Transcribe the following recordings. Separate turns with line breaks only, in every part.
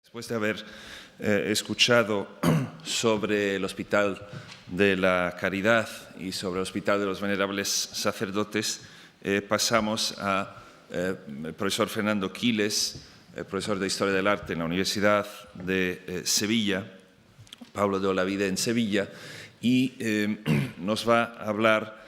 Después de haber escuchado sobre el Hospital de la Caridad y sobre el Hospital de los Venerables Sacerdotes, pasamos al profesor Fernando Quiles, profesor de Historia del Arte en la Universidad de Sevilla, Pablo de Olavide en Sevilla, y nos va a hablar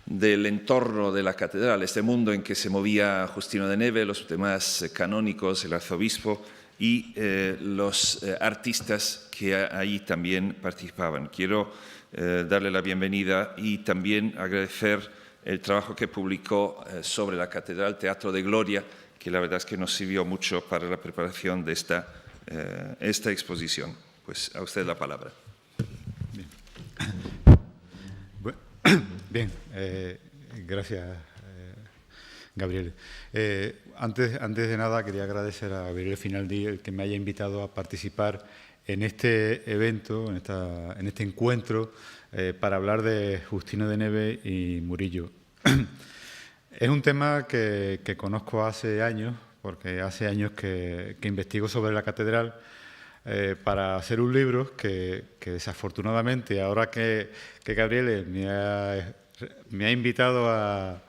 del entorno de la catedral, este mundo en que se movía Justino de Neve, los demás canónicos, el arzobispo y los artistas que ahí también participaban. Quiero darle la bienvenida y también agradecer el trabajo que publicó sobre la catedral, Teatro de Gloria, que la verdad es que nos sirvió mucho para la preparación de esta exposición. Pues a usted la palabra.
Bien, gracias, Gabriel. Antes de nada, quería agradecer a Gabriel Finaldi el que me haya invitado a participar en este evento, en este encuentro, para hablar de Justino de Neve y Murillo. Es un tema que conozco hace años, porque hace años que investigo sobre la catedral, para hacer un libro que desafortunadamente, ahora que Gabriel me ha invitado a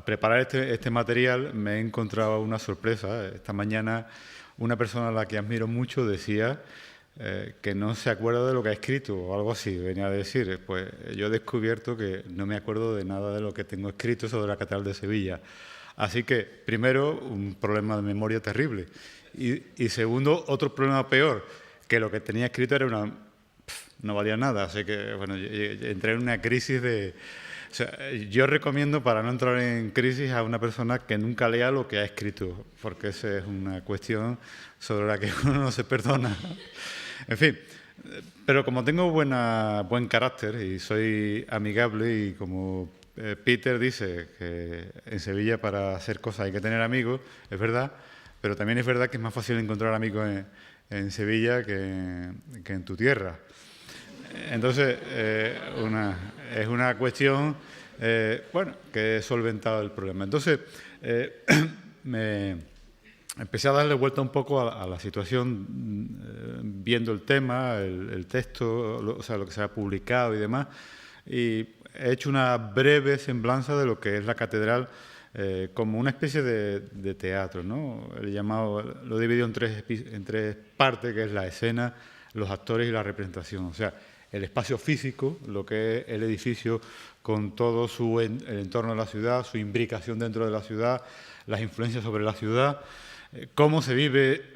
preparar este material, me he encontrado una sorpresa. Esta mañana una persona a la que admiro mucho decía que no se acuerda de lo que ha escrito o algo así, venía a decir. Pues yo he descubierto que no me acuerdo de nada de lo que tengo escrito sobre la Catedral de Sevilla. Así que, primero, un problema de memoria terrible. Y segundo, otro problema peor, que lo que tenía escrito era no valía nada. Así que, bueno, entré en una crisis de... O sea, yo recomiendo, para no entrar en crisis, a una persona que nunca lea lo que ha escrito, porque esa es una cuestión sobre la que uno no se perdona. En fin, pero como tengo buen carácter y soy amigable, y como Peter dice que en Sevilla para hacer cosas hay que tener amigos, es verdad, pero también es verdad que es más fácil encontrar amigos en Sevilla que en tu tierra. Entonces, es una cuestión, bueno, que he solventado el problema. Entonces, me empecé a darle vuelta un poco a la situación, viendo el tema, el texto, o sea, lo que se ha publicado y demás, y he hecho una breve semblanza de lo que es la catedral, como una especie de teatro, ¿no? Lo he dividido en tres partes, que es la escena, los actores y la representación. O sea, el espacio físico, lo que es el edificio con todo el entorno de la ciudad, su imbricación dentro de la ciudad, las influencias sobre la ciudad, cómo se vive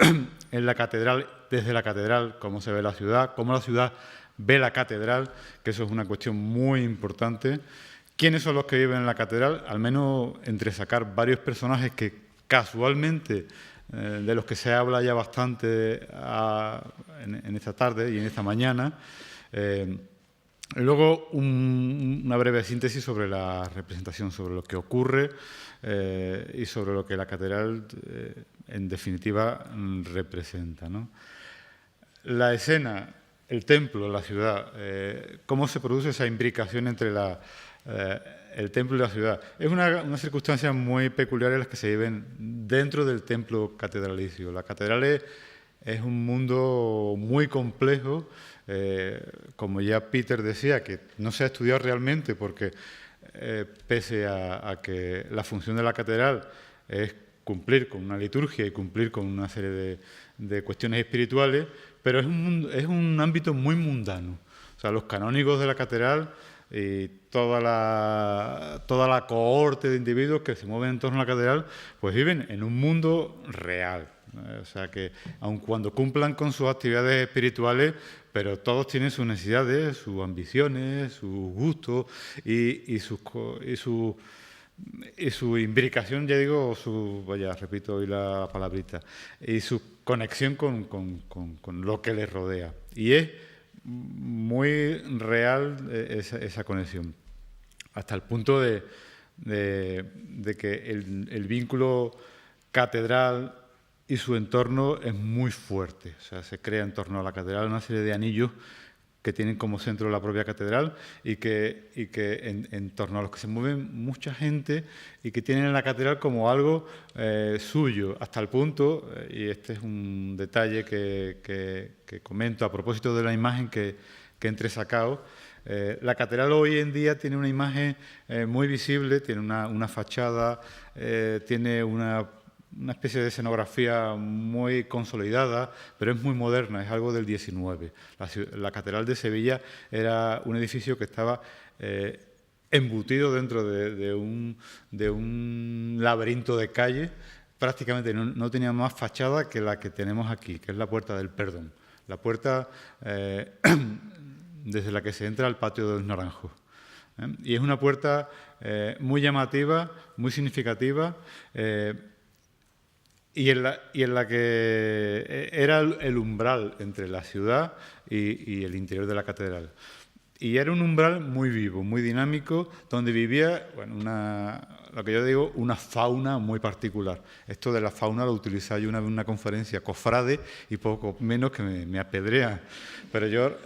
en la catedral, desde la catedral, cómo se ve la ciudad, cómo la ciudad ve la catedral, que eso es una cuestión muy importante. ¿Quiénes son los que viven en la catedral? Al menos entresacar varios personajes que casualmente, de los que se habla ya bastante en esta tarde y en esta mañana. Luego una breve síntesis sobre la representación, sobre lo que ocurre y sobre lo que la catedral, en definitiva, representa, ¿no? La escena, el templo, la ciudad, cómo se produce esa imbricación entre el templo y la ciudad. Es una circunstancia muy peculiar en las que se viven dentro del templo catedralicio. La catedral es un mundo muy complejo, como ya Peter decía, que no se ha estudiado realmente porque, pese a que la función de la catedral es cumplir con una liturgia y cumplir con una serie de cuestiones espirituales, pero es un ámbito muy mundano. O sea, los canónigos de la catedral y toda la cohorte de individuos que se mueven en torno a la catedral, pues viven en un mundo real. O sea que, aun cuando cumplan con sus actividades espirituales, pero todos tienen sus necesidades, sus ambiciones, sus gustos y su imbricación, ya digo, repito hoy la palabrita, y su conexión con lo que les rodea. Y es muy real esa conexión, hasta el punto de que el vínculo catedral y su entorno es muy fuerte. O sea, se crea en torno a la catedral una serie de anillos que tienen como centro la propia catedral y que en torno a los que se mueven mucha gente y que tienen la catedral como algo suyo, hasta el punto, y este es un detalle que comento a propósito de la imagen que he entresacado. La catedral hoy en día tiene una imagen muy visible, tiene una fachada, tiene una especie de escenografía muy consolidada, pero es muy moderna, es algo del XIX. La Catedral de Sevilla era un edificio que estaba embutido dentro de un laberinto de calles. Prácticamente no tenía más fachada que la que tenemos aquí, que es la Puerta del Perdón. La puerta desde la que se entra al patio de los Naranjos. Y es una puerta muy llamativa, muy significativa, y en la que era el umbral entre la ciudad y el interior de la catedral. Y era un umbral muy vivo, muy dinámico, donde vivía, bueno, lo que yo digo, una fauna muy particular. Esto de la fauna lo utilicé yo una vez en una conferencia, cofrade, y poco menos que me apedrean. Pero yo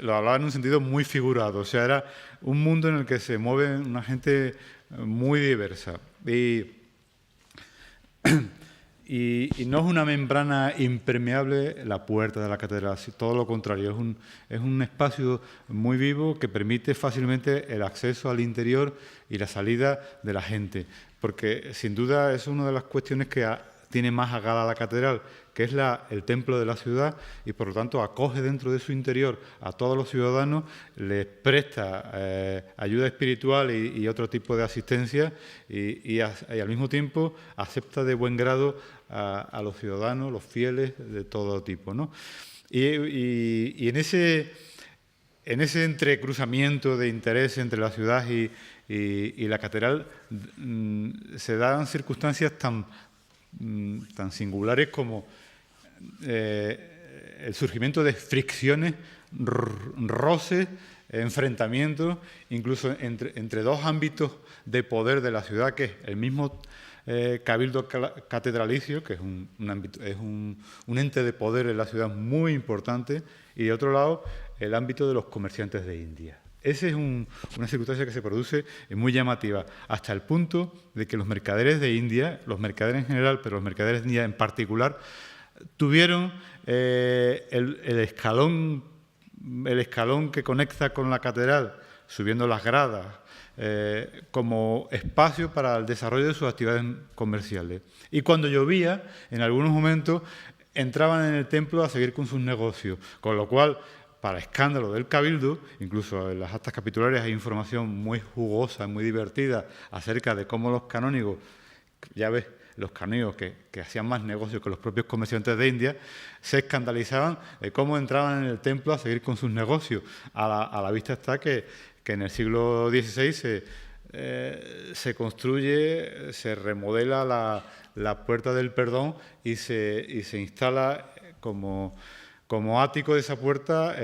lo hablaba en un sentido muy figurado. O sea, era un mundo en el que se mueve una gente muy diversa. Y no es una membrana impermeable la puerta de la catedral, todo lo contrario, es un espacio muy vivo que permite fácilmente el acceso al interior y la salida de la gente, porque sin duda es una de las cuestiones que tiene más a gala la catedral, que es el templo de la ciudad y por lo tanto acoge dentro de su interior a todos los ciudadanos, les presta ayuda espiritual y otro tipo de asistencia y al mismo tiempo acepta de buen grado a los ciudadanos, los fieles de todo tipo, ¿no? Y en ese entrecruzamiento de interés entre la ciudad y la catedral se dan circunstancias tan singulares como el surgimiento de fricciones, roces, enfrentamientos, incluso entre dos ámbitos de poder de la ciudad, que es el mismo cabildo catedralicio, que es un ente de poder en la ciudad muy importante, y de otro lado el ámbito de los comerciantes de India. Esa es una circunstancia que se produce muy llamativa, hasta el punto de que los mercaderes de India, los mercaderes en general, pero los mercaderes de India en particular, tuvieron el escalón que conecta con la catedral, subiendo las gradas, como espacio para el desarrollo de sus actividades comerciales. Y cuando llovía, en algunos momentos, entraban en el templo a seguir con sus negocios, con lo cual, para escándalo del cabildo, incluso en las actas capitulares hay información muy jugosa, muy divertida, acerca de cómo los canónigos, ya ves, los canónigos que hacían más negocios que los propios comerciantes de India, se escandalizaban de cómo entraban en el templo a seguir con sus negocios. A la vista está que en el siglo XVI se construye, se remodela la Puerta del Perdón y se instala como ático de esa puerta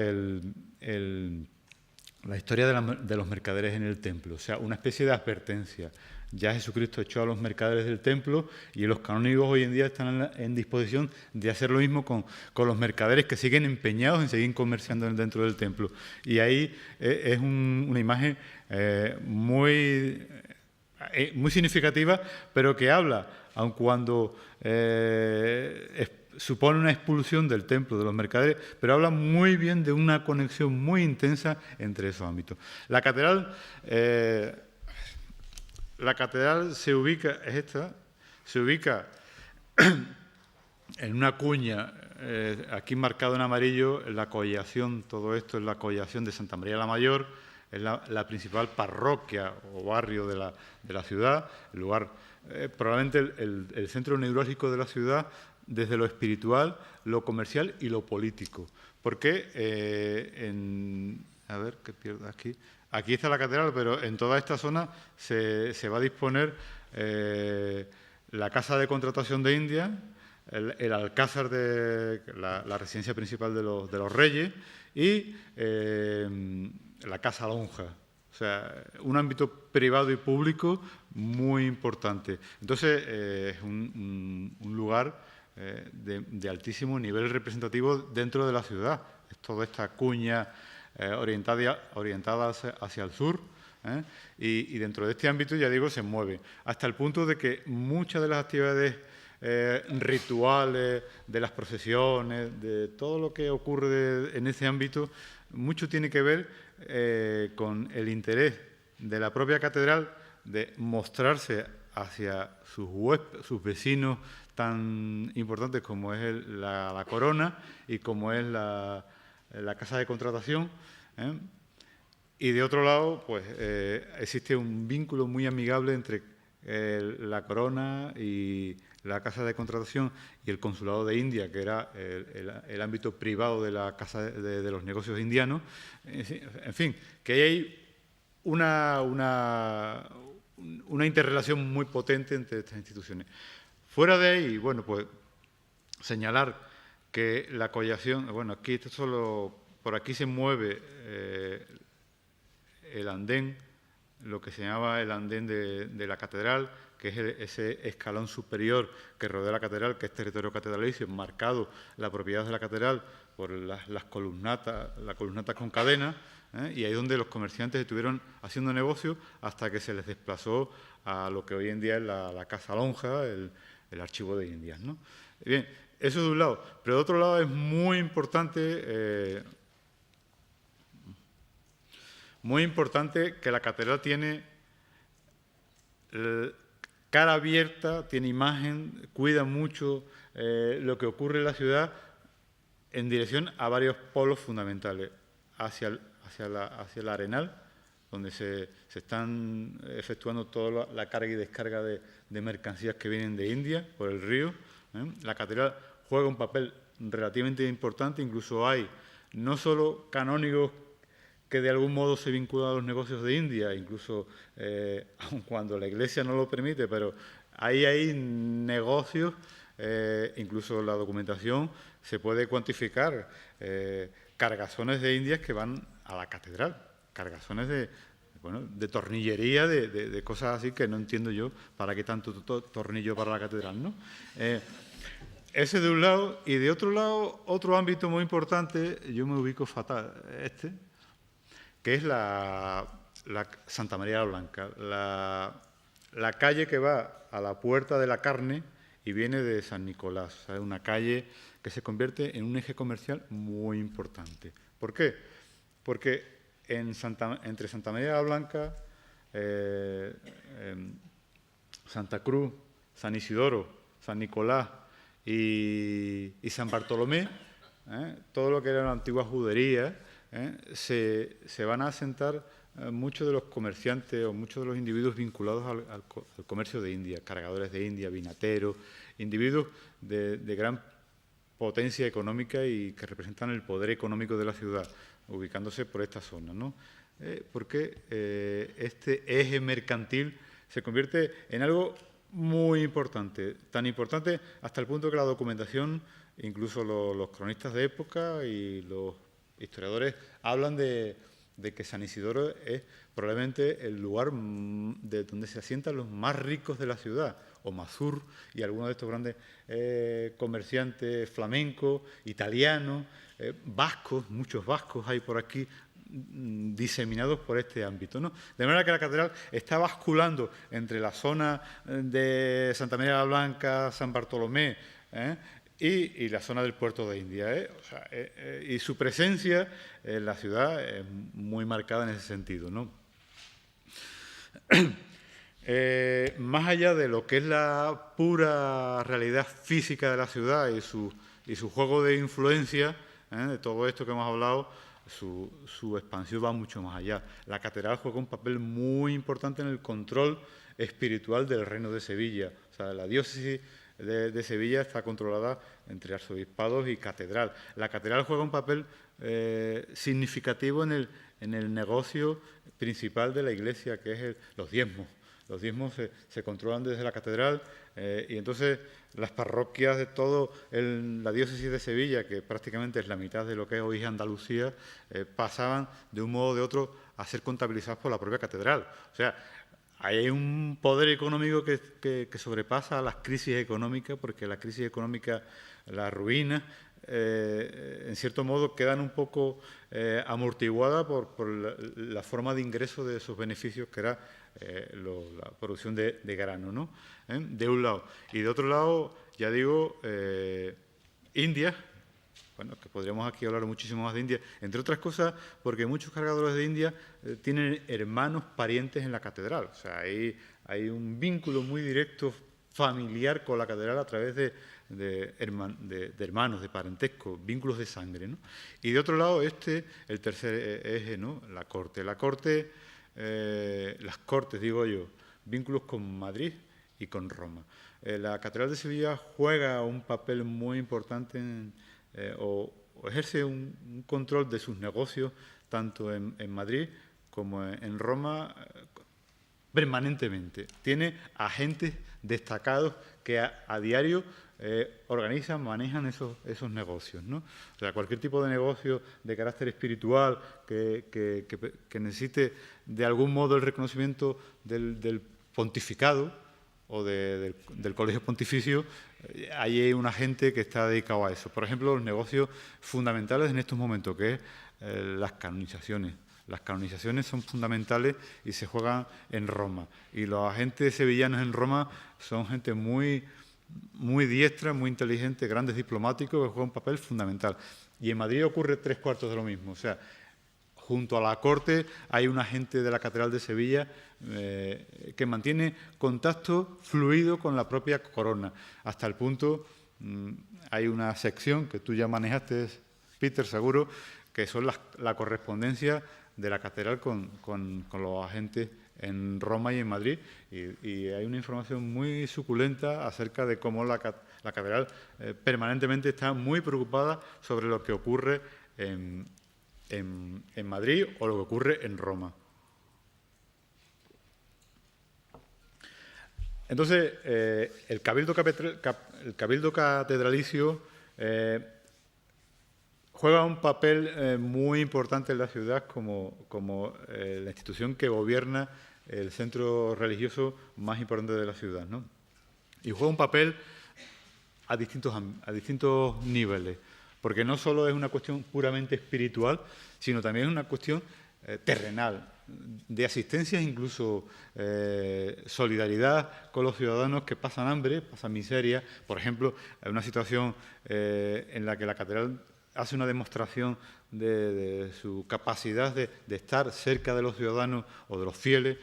la historia de los mercaderes en el templo, o sea, una especie de advertencia. Ya Jesucristo echó a los mercaderes del templo y los canónigos hoy en día están en disposición de hacer lo mismo con los mercaderes que siguen empeñados en seguir comerciando dentro del templo. Y ahí es una imagen muy significativa, pero que habla, aun cuando supone una expulsión del templo de los mercaderes, pero habla muy bien de una conexión muy intensa entre esos ámbitos. La catedral se ubica en una cuña, aquí marcado en amarillo, en la collación, todo esto es la collación de Santa María la Mayor, es la principal parroquia o barrio de la ciudad, el lugar, probablemente el centro neurálgico de la ciudad, desde lo espiritual, lo comercial y lo político. Porque a ver, que pierdo aquí. Aquí está la catedral, pero en toda esta zona se va a disponer la Casa de Contratación de India, el Alcázar de la residencia principal de los reyes y la Casa Lonja. O sea, un ámbito privado y público muy importante. Entonces, es un lugar de altísimo nivel representativo dentro de la ciudad. es toda esta cuña orientada hacia el sur, y dentro de este ámbito, ya digo, se mueve, hasta el punto de que muchas de las actividades rituales, de las procesiones, de todo lo que ocurre en ese ámbito, mucho tiene que ver con el interés de la propia catedral de mostrarse hacia sus vecinos tan importantes como es la corona y como es la casa de contratación, y de otro lado, pues existe un vínculo muy amigable entre la corona y la casa de contratación y el consulado de India, que era el ámbito privado de la casa de los negocios indianos. En fin, que hay una interrelación muy potente entre estas instituciones. Fuera de ahí, bueno, pues señalar que la collación, bueno, aquí esto solo, por aquí se mueve el andén, lo que se llamaba el andén de la catedral, que es ese escalón superior que rodea la catedral, que es territorio catedralicio, marcado la propiedad de la catedral por las columnatas con cadenas, y ahí es donde los comerciantes estuvieron haciendo negocio hasta que se les desplazó a lo que hoy en día es la Casa Lonja, el Archivo de Indias, ¿no? Bien, eso de un lado. Pero de otro lado es muy importante que la catedral tiene cara abierta, tiene imagen, cuida mucho lo que ocurre en la ciudad en dirección a varios polos fundamentales, hacia el Arenal, donde se están efectuando toda la carga y descarga de mercancías que vienen de India por el río. La catedral juega un papel relativamente importante, incluso hay no solo canónigos que de algún modo se vinculan a los negocios de India, incluso aun cuando la Iglesia no lo permite, pero ahí hay negocios, incluso la documentación se puede cuantificar, cargazones de Indias que van a la catedral, cargazones de tornillería, de cosas así que no entiendo yo para qué tanto tornillo para la catedral, ¿no? Ese de un lado, y de otro lado, otro ámbito muy importante, yo me ubico fatal, que es la Santa María la Blanca, la calle que va a la Puerta de la Carne y viene de San Nicolás. O sea, es una calle que se convierte en un eje comercial muy importante. ¿Por qué? Porque entre Santa María la Blanca, Santa Cruz, San Isidoro, San Nicolás y San Bartolomé, todo lo que era la antigua judería, se van a asentar muchos de los comerciantes o muchos de los individuos vinculados al comercio de India, cargadores de India, vinateros, individuos de gran potencia económica y que representan el poder económico de la ciudad, ubicándose por esta zona, ¿no? Porque este eje mercantil se convierte en algo muy importante, tan importante hasta el punto que la documentación, incluso los cronistas de época y los historiadores hablan de que San Isidoro es probablemente el lugar de donde se asientan los más ricos de la ciudad, o Mazur y algunos de estos grandes comerciantes flamencos, italianos, vascos, muchos vascos hay por aquí diseminados por este ámbito, ¿no? De manera que la catedral está basculando entre la zona de Santa María la Blanca, San Bartolomé, y la zona del puerto de India, O sea, y su presencia en la ciudad es muy marcada en ese sentido, ¿no? Más allá de lo que es la pura realidad física de la ciudad y su juego de influencia, de todo esto que hemos hablado, su expansión va mucho más allá. La catedral juega un papel muy importante en el control espiritual del Reino de Sevilla. O sea, la diócesis de Sevilla está controlada entre arzobispados y catedral. La catedral juega un papel significativo en el negocio principal de la Iglesia, que es los diezmos. Los diezmos se controlan desde la catedral y entonces las parroquias de todo la diócesis de Sevilla, que prácticamente es la mitad de lo que es hoy Andalucía, pasaban de un modo o de otro a ser contabilizadas por la propia catedral. O sea, hay un poder económico que sobrepasa a las crisis económicas, porque la crisis económica la ruina, en cierto modo, quedan un poco amortiguadas por la forma de ingreso de esos beneficios, que era la producción de grano, ¿no? De un lado. Y de otro lado, ya digo, India. Bueno, que podríamos aquí hablar muchísimo más de India, entre otras cosas porque muchos cargadores de India tienen hermanos parientes en la catedral. O sea, hay un vínculo muy directo familiar con la catedral a través de hermanos, de parentesco, vínculos de sangre, ¿no? Y de otro lado, el tercer eje, ¿no? La corte. La corte, las cortes, digo yo, vínculos con Madrid y con Roma. La catedral de Sevilla juega un papel muy importante o ejerce un control de sus negocios tanto en Madrid como en Roma permanentemente. Tiene agentes destacados que a diario organizan, manejan esos negocios, ¿no? O sea, cualquier tipo de negocio de carácter espiritual que necesite de algún modo el reconocimiento del pontificado o del colegio pontificio, hay un agente que está dedicado a eso. Por ejemplo, los negocios fundamentales en estos momentos, que es las canonizaciones. Las canonizaciones son fundamentales y se juegan en Roma. Y los agentes sevillanos en Roma son gente muy diestra, muy inteligente, grandes diplomáticos que juegan un papel fundamental. Y en Madrid ocurre 3/4 de lo mismo. O sea, junto a la corte hay un agente de la Catedral de Sevilla que mantiene contacto fluido con la propia corona, hasta el punto, hay una sección que tú ya manejaste, Peter, seguro, que son la correspondencia de la catedral con los agentes en Roma y en Madrid, y hay una información muy suculenta acerca de cómo la catedral permanentemente está muy preocupada sobre lo que ocurre en Madrid o lo que ocurre en Roma. Entonces, el Cabildo Catedralicio juega un papel muy importante en la ciudad como la institución que gobierna el centro religioso más importante de la ciudad, ¿no? Y juega un papel a distintos niveles, porque no solo es una cuestión puramente espiritual, sino también es una cuestión terrenal, de asistencia, incluso solidaridad con los ciudadanos que pasan hambre, pasan miseria. Por ejemplo, hay una situación en la que la catedral hace una demostración de su capacidad de estar cerca de los ciudadanos o de los fieles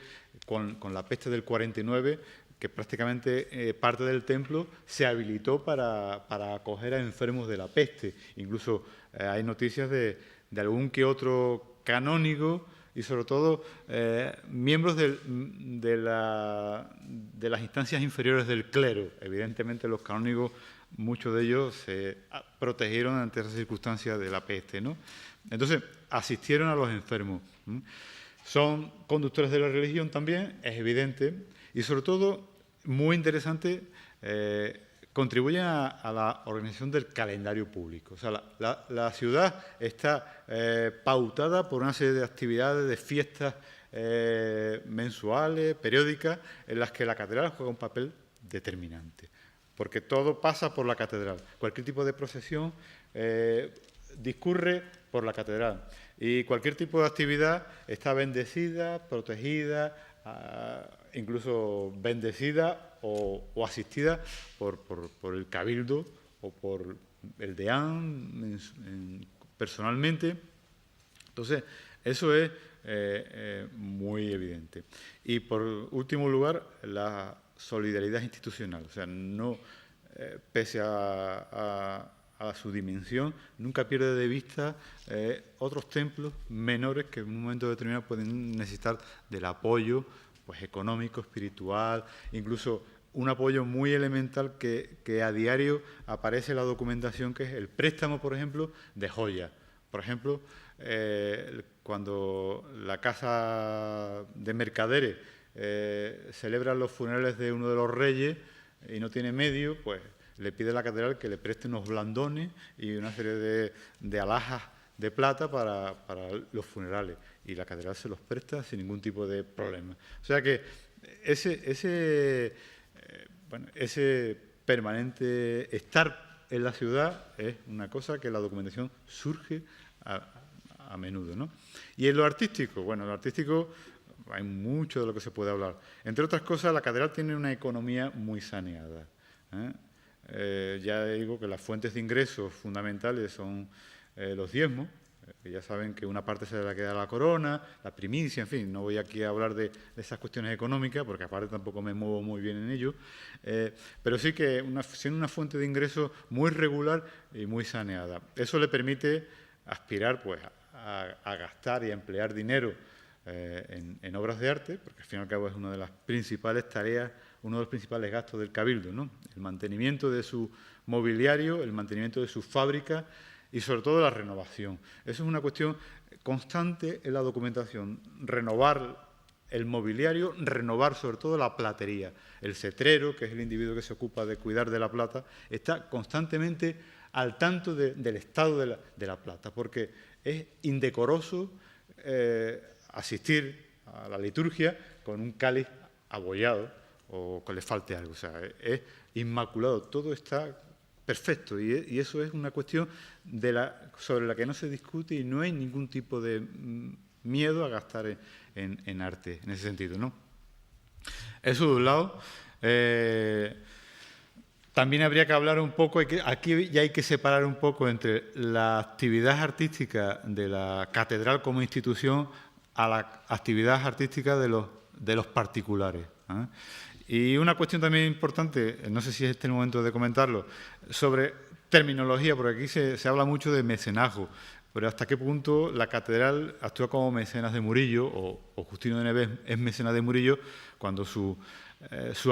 con la peste del 49, que prácticamente parte del templo se habilitó para acoger a enfermos de la peste. Incluso hay noticias de algún que otro canónigo y sobre todo miembros de las instancias inferiores del clero. Evidentemente los canónigos, muchos de ellos se protegieron ante esas circunstancias de la peste, ¿no? Entonces, asistieron a los enfermos. Son conductores de la religión también, es evidente, y sobre todo, muy interesante, contribuyen a la organización del calendario público. O sea, la ciudad está pautada por una serie de actividades, de fiestas mensuales, periódicas, en las que la catedral juega un papel determinante, porque todo pasa por la catedral. Cualquier tipo de procesión discurre por la catedral y cualquier tipo de actividad está bendecida, protegida, incluso bendecida o asistida por el cabildo o por el deán personalmente. Entonces, eso es muy evidente. Y por último lugar, la solidaridad institucional. O sea, no, pese a su dimensión, nunca pierde de vista otros templos menores que en un momento determinado pueden necesitar del apoyo, pues, económico, espiritual, incluso un apoyo muy elemental que a diario aparece en la documentación, que es el préstamo, por ejemplo, de joyas. Por ejemplo, cuando la Casa de Mercaderes celebra los funerales de uno de los reyes y no tiene medio, pues le pide a la catedral que le preste unos blandones y una serie de alhajas de plata para los funerales. Y la catedral se los presta sin ningún tipo de problema. O sea que ese permanente estar en la ciudad es una cosa que la documentación surge a menudo, ¿no? Y en lo artístico, bueno, en lo artístico hay mucho de lo que se puede hablar. Entre otras cosas, la catedral tiene una economía muy saneada, ya digo que las fuentes de ingresos fundamentales son los diezmos, que ya saben que una parte se la queda a la corona, la primicia, en fin, no voy aquí a hablar de esas cuestiones económicas, porque aparte tampoco me muevo muy bien en ello, pero sí que siendo una fuente de ingresos muy regular y muy saneada. Eso le permite aspirar pues, a gastar y a emplear dinero en obras de arte, porque al fin y al cabo es una de las principales tareas, uno de los principales gastos del Cabildo, ¿no? El mantenimiento de su mobiliario, el mantenimiento de sus fábricas y sobre todo la renovación. Eso es una cuestión constante en la documentación, renovar el mobiliario, renovar sobre todo la platería. El cetrero, que es el individuo que se ocupa de cuidar de la plata, está constantemente al tanto del estado de la plata, porque es indecoroso asistir a la liturgia con un cáliz abollado o que le falte algo. O sea, es inmaculado, todo está perfecto y eso es una cuestión sobre la que no se discute y no hay ningún tipo de miedo a gastar en arte, en ese sentido, ¿no? Eso de un lado. También habría que hablar un poco, aquí ya hay que separar un poco entre la actividad artística de la catedral como institución a la actividad artística de los particulares, ¿eh? Y una cuestión también importante, no sé si es este el momento de comentarlo, sobre terminología, porque aquí se habla mucho de mecenazgo, pero hasta qué punto la catedral actúa como mecenas de Murillo, o Justino de Nevers es mecenas de Murillo, cuando su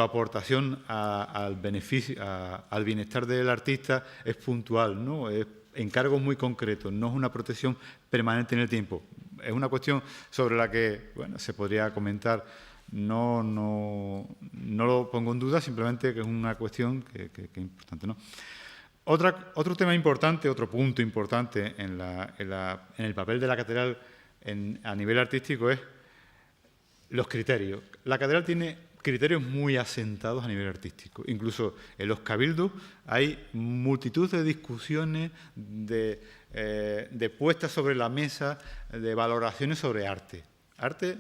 aportación al beneficio, al bienestar del artista es puntual, ¿no? Es encargos muy concretos, no es una protección permanente en el tiempo. Es una cuestión sobre la que bueno, se podría comentar. No lo pongo en duda, simplemente que es una cuestión que es importante, ¿no? Otro tema importante, otro punto importante en el papel de la catedral a nivel artístico es los criterios. La catedral tiene criterios muy asentados a nivel artístico. Incluso en los cabildos hay multitud de discusiones, de puestas sobre la mesa, de valoraciones sobre arte. Arte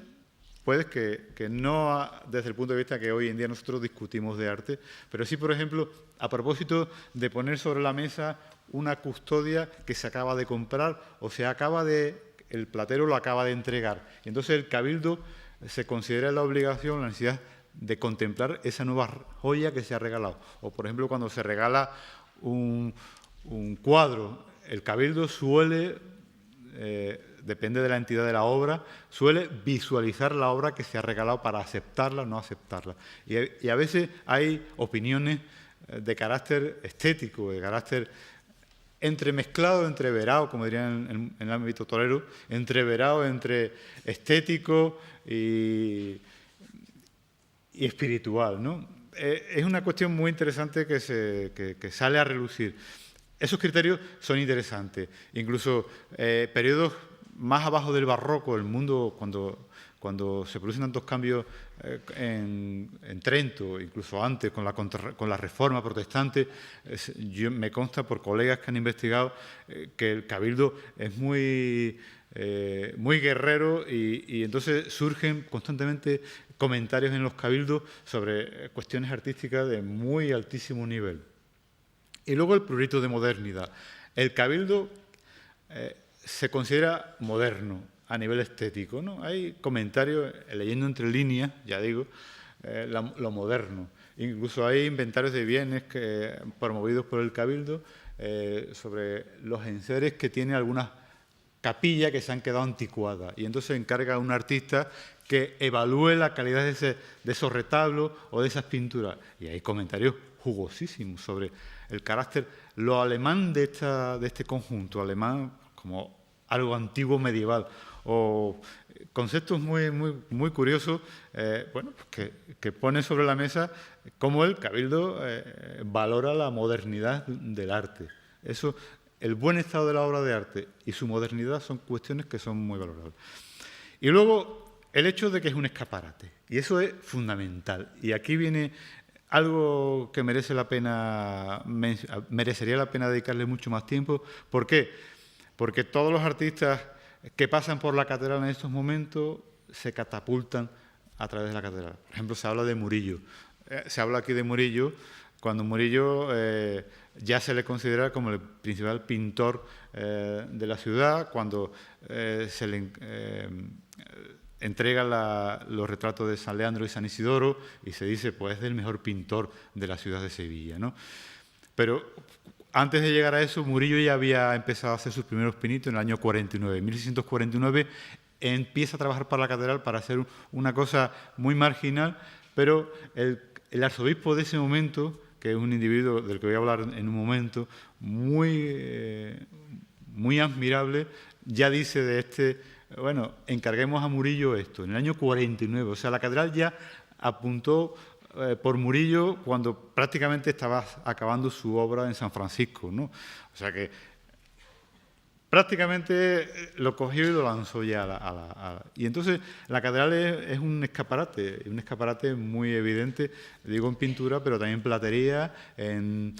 puede que no desde el punto de vista que hoy en día nosotros discutimos de arte, pero sí, por ejemplo, a propósito de poner sobre la mesa una custodia que se acaba de comprar o el platero lo acaba de entregar. Y entonces el cabildo se considera la obligación, la necesidad de contemplar esa nueva joya que se ha regalado. O, por ejemplo, cuando se regala un cuadro, el cabildo suele, depende de la entidad de la obra, suele visualizar la obra que se ha regalado para aceptarla o no aceptarla. Y a veces hay opiniones de carácter estético, de carácter entremezclado, entreverado, como dirían en el ámbito torero, entreverado entre estético y espiritual, ¿no? Es una cuestión muy interesante que sale a relucir. Esos criterios son interesantes. Incluso periodos más abajo del barroco, el mundo, cuando se producen tantos cambios en Trento, incluso antes, con la Reforma protestante, me consta por colegas que han investigado que el cabildo es muy guerrero y entonces surgen constantemente comentarios en los cabildos sobre cuestiones artísticas de muy altísimo nivel. Y luego el prurito de modernidad. El cabildo se considera moderno a nivel estético, ¿no? Hay comentarios, leyendo entre líneas, ya digo, lo moderno. Incluso hay inventarios de bienes promovidos por el cabildo sobre los enseres que tiene algunas capillas que se han quedado anticuadas. Y entonces encarga a un artista que evalúe la calidad de esos retablos o de esas pinturas. Y hay comentarios jugosísimos sobre el carácter, lo alemán de este conjunto, alemán como algo antiguo medieval, o conceptos muy curiosos, bueno, que pone sobre la mesa cómo el cabildo valora la modernidad del arte. Eso, el buen estado de la obra de arte y su modernidad son cuestiones que son muy valorables. Y luego el hecho de que es un escaparate, y eso es fundamental. Y aquí viene algo que merecería la pena dedicarle mucho más tiempo. ¿Por qué? Porque todos los artistas que pasan por la catedral en estos momentos se catapultan a través de la catedral. Por ejemplo, se habla de Murillo. Se habla aquí de Murillo cuando Murillo ya se le considera como el principal pintor de la ciudad, cuando se le entrega los retratos de San Leandro y San Isidoro y se dice, pues, es el mejor pintor de la ciudad de Sevilla, ¿no? Pero antes de llegar a eso, Murillo ya había empezado a hacer sus primeros pinitos en el año 49. En 1649 empieza a trabajar para la catedral para hacer una cosa muy marginal, pero el arzobispo de ese momento, que es un individuo del que voy a hablar en un momento, muy admirable, ya dice de bueno, encarguemos a Murillo esto, en el año 49. O sea, la catedral ya apuntó por Murillo cuando prácticamente estaba acabando su obra en San Francisco, ¿no? O sea que prácticamente lo cogió y lo lanzó ya Y entonces la catedral es un escaparate muy evidente, digo en pintura, pero también en platería, en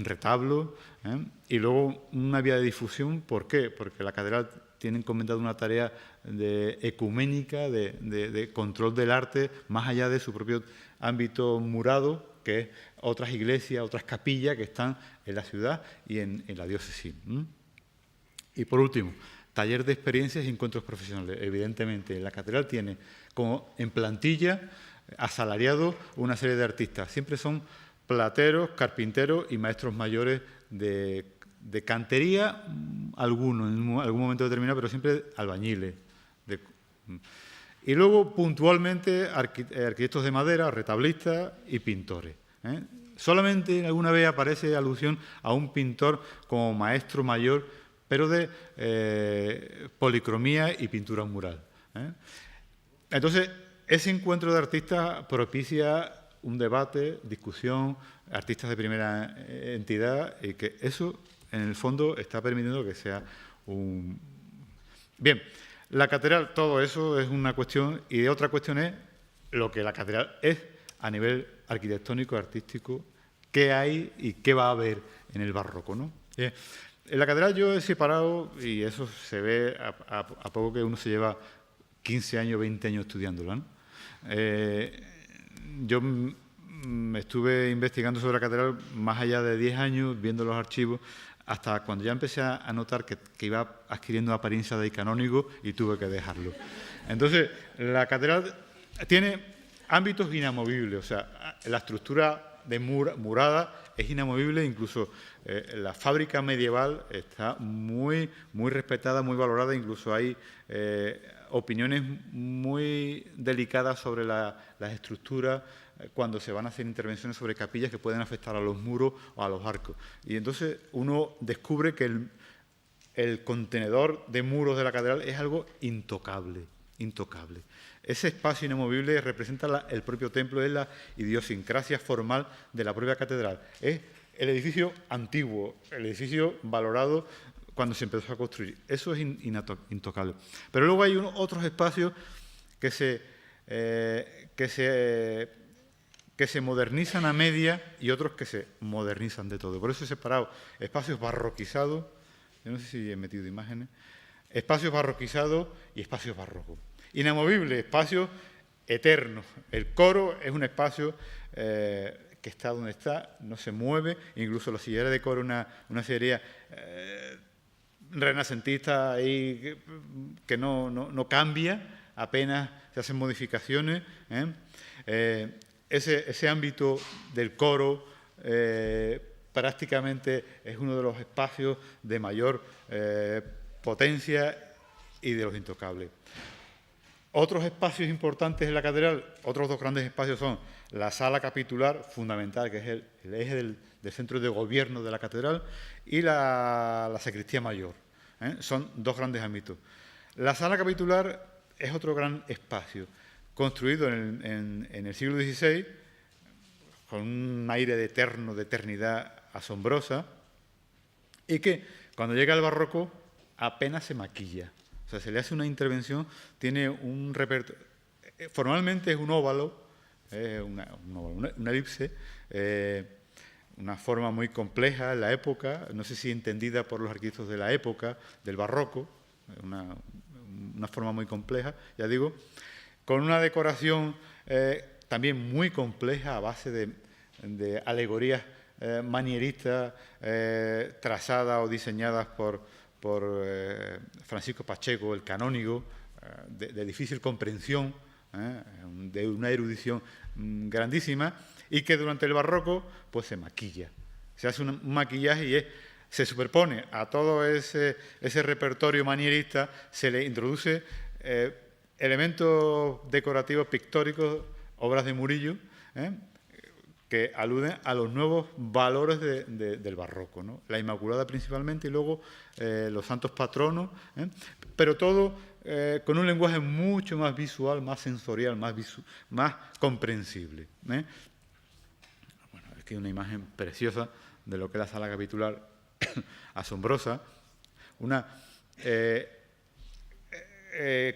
retablo, ¿eh? Y luego una vía de difusión. ¿Por qué? Porque la catedral tiene encomendada una tarea de ecuménica, de control del arte, más allá de su propio ámbito murado, que es otras iglesias, otras capillas que están en la ciudad y en la diócesis. Y por último, taller de experiencias y encuentros profesionales. Evidentemente, la catedral tiene como en plantilla asalariados una serie de artistas. Siempre son plateros, carpinteros y maestros mayores de cantería, algunos en algún momento determinado, pero siempre albañiles. Y luego, puntualmente, arquitectos de madera, retablistas y pintores. Solamente alguna vez aparece alusión a un pintor como maestro mayor, pero de policromía y pintura mural. Entonces, ese encuentro de artistas propicia un debate, discusión, artistas de primera entidad, y que eso, en el fondo, está permitiendo que sea un... Bien, la catedral, todo eso es una cuestión, y otra cuestión es lo que la catedral es a nivel arquitectónico, artístico, qué hay y qué va a haber en el barroco, ¿no? En la catedral yo he separado, y eso se ve a poco que uno se lleva 15 años, 20 años estudiándola, ¿no? Yo me estuve investigando sobre la catedral más allá de 10 años, viendo los archivos, hasta cuando ya empecé a notar que iba adquiriendo apariencia de canónigo y tuve que dejarlo. Entonces, la catedral tiene ámbitos inamovibles, o sea, la estructura de murada es inamovible, incluso la fábrica medieval está muy respetada, muy valorada, incluso hay opiniones muy delicadas sobre las estructuras cuando se van a hacer intervenciones sobre capillas que pueden afectar a los muros o a los arcos. Y entonces uno descubre que el contenedor de muros de la catedral es algo intocable. Ese espacio inamovible representa el propio templo, es la idiosincrasia formal de la propia catedral. Es el edificio antiguo, el edificio valorado cuando se empezó a construir. Eso es intocable. Pero luego hay otros espacios que se modernizan a media y otros que se modernizan de todo. Por eso he separado espacios barroquizados, yo no sé si he metido imágenes, espacios barroquizados y espacios barrocos. Inamovible, espacio eterno. El coro es un espacio que está donde está, no se mueve, incluso la sillería de coro, una sillería renacentista ahí que no cambia, apenas se hacen modificaciones. Ese ámbito del coro prácticamente es uno de los espacios de mayor potencia y de los intocables. Otros espacios importantes en la catedral, otros dos grandes espacios son la sala capitular, fundamental, que es el eje del centro de gobierno de la catedral, y la sacristía mayor. Son dos grandes ámbitos. La sala capitular es otro gran espacio, construido en el siglo XVI, con un aire de eternidad asombrosa, y que cuando llega el barroco apenas se maquilla. O sea, se le hace una intervención, tiene un repertorio. Formalmente es un óvalo, una elipse, una forma muy compleja en la época, no sé si entendida por los arquitectos de la época, del barroco, una forma muy compleja, ya digo, con una decoración también muy compleja a base de alegorías manieristas trazadas o diseñadas por Francisco Pacheco, el canónigo, de difícil comprensión, de una erudición grandísima, y que durante el barroco pues se maquilla. Se hace un maquillaje y se superpone a todo ese repertorio manierista, se le introduce elementos decorativos pictóricos, obras de Murillo, que aluden a los nuevos valores del barroco, ¿no? La Inmaculada principalmente y luego los santos patronos, pero todo con un lenguaje mucho más visual, más sensorial, más comprensible. Bueno, es que hay una imagen preciosa de lo que es la sala capitular, asombrosa.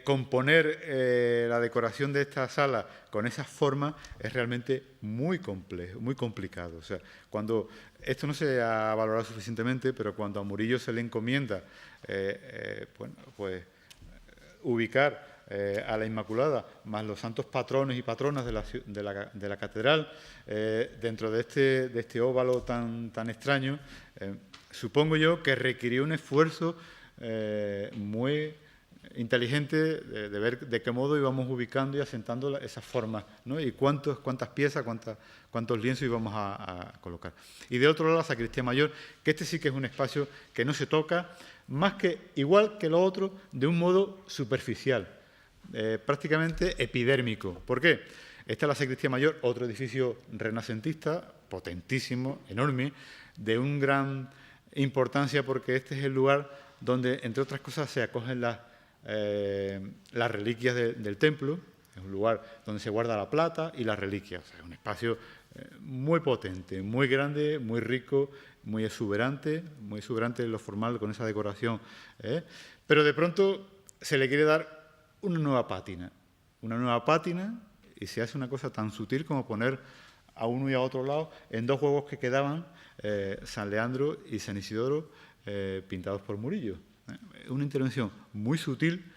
Componer la decoración de esta sala con esas formas es realmente muy complejo, muy complicado. O sea, cuando esto no se ha valorado suficientemente, pero cuando a Murillo se le encomienda ubicar a la Inmaculada más los santos patronos y patronas de la catedral dentro de este óvalo tan extraño, supongo yo que requirió un esfuerzo muy inteligente de ver de qué modo íbamos ubicando y asentando esas formas, ¿no? Y cuántas piezas, cuántos lienzos íbamos a colocar. Y de otro lado, la sacristía mayor, que este sí que es un espacio que no se toca, más que, igual que lo otro, de un modo superficial, prácticamente epidérmico. ¿Por qué? Esta es la sacristía mayor, otro edificio renacentista, potentísimo, enorme, de una gran importancia, porque este es el lugar donde, entre otras cosas, se acogen las reliquias del templo. Es un lugar donde se guarda la plata y las reliquias. O sea, es un espacio muy potente, muy grande, muy rico, muy exuberante en lo formal con esa decoración. Pero de pronto se le quiere dar una nueva pátina, y se hace una cosa tan sutil como poner a uno y a otro lado en dos juegos que quedaban, San Leandro y San Isidoro, pintados por Murillo. Una intervención muy sutil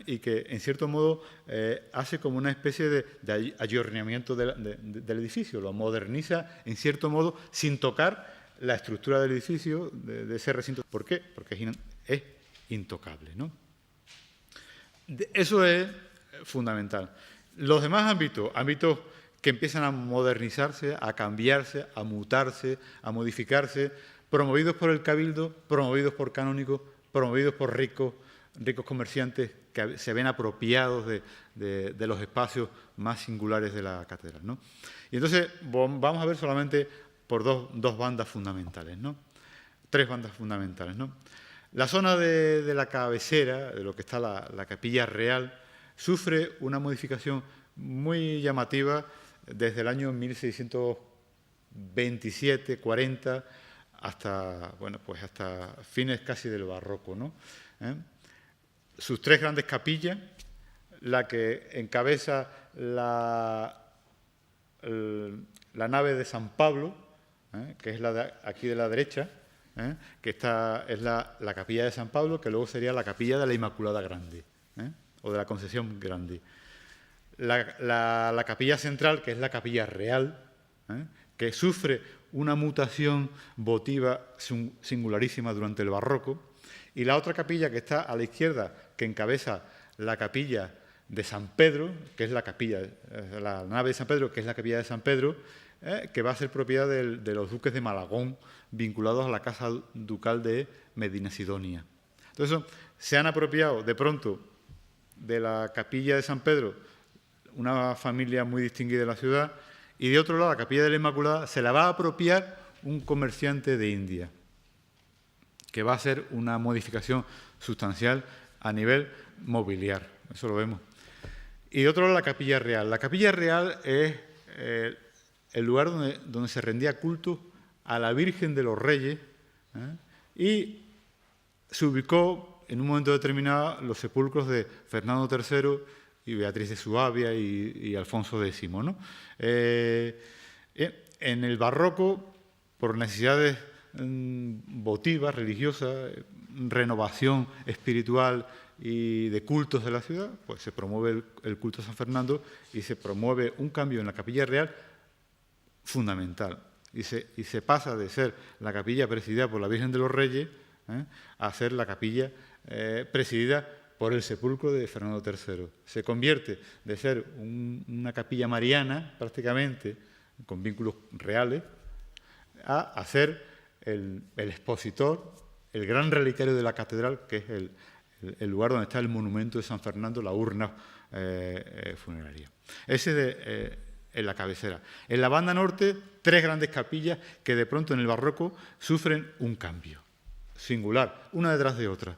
y que, en cierto modo, hace como una especie de ayornamiento del edificio, lo moderniza, en cierto modo, sin tocar la estructura del edificio, de ese recinto. ¿Por qué? Porque es intocable, ¿no? Eso es fundamental. Los demás ámbitos que empiezan a modernizarse, a cambiarse, a mutarse, a modificarse, promovidos por el Cabildo, promovidos por canónigos, promovidos por ricos comerciantes que se ven apropiados de los espacios más singulares de la catedral, ¿no? Y entonces vamos a ver solamente por dos bandas fundamentales, ¿no? Tres bandas fundamentales, ¿no? La zona de la cabecera, de lo que está la capilla real, sufre una modificación muy llamativa desde el año 1627, 40, hasta fines casi del barroco, ¿no? Sus tres grandes capillas, la que encabeza la nave de San Pablo, que es la de aquí de la derecha, que es la capilla de San Pablo, que luego sería la capilla de la Inmaculada Grande, o de la Concepción Grande. La capilla central, que es la capilla real, que sufre una mutación votiva singularísima durante el barroco, y la otra capilla que está a la izquierda, que encabeza la capilla de San Pedro, que es la nave de San Pedro, que es la capilla de San Pedro, que va a ser propiedad de los duques de Malagón, vinculados a la casa ducal de Medinasidonia. Entonces, se han apropiado de pronto de la capilla de San Pedro una familia muy distinguida de la ciudad, y de otro lado, la capilla de la Inmaculada se la va a apropiar un comerciante de India, que va a hacer una modificación sustancial a nivel mobiliar. Eso lo vemos. Y de otro lado, la capilla real. La capilla real es el lugar donde se rendía culto a la Virgen de los Reyes, y se ubicó en un momento determinado los sepulcros de Fernando III y Beatriz de Suabia y Alfonso X, ¿no? En el barroco, por necesidades votivas, religiosas, renovación espiritual y de cultos de la ciudad, pues se promueve el culto a San Fernando y se promueve un cambio en la Capilla Real fundamental. Y se pasa de ser la capilla presidida por la Virgen de los Reyes a ser la capilla presidida por el sepulcro de Fernando III. Se convierte de ser una capilla mariana, prácticamente, con vínculos reales, a ser el expositor, el gran relicario de la catedral, que es el lugar donde está el monumento de San Fernando, la urna funeraria. Ese en la cabecera. En la banda norte, 3 grandes capillas que de pronto en el barroco sufren un cambio singular, una detrás de otra,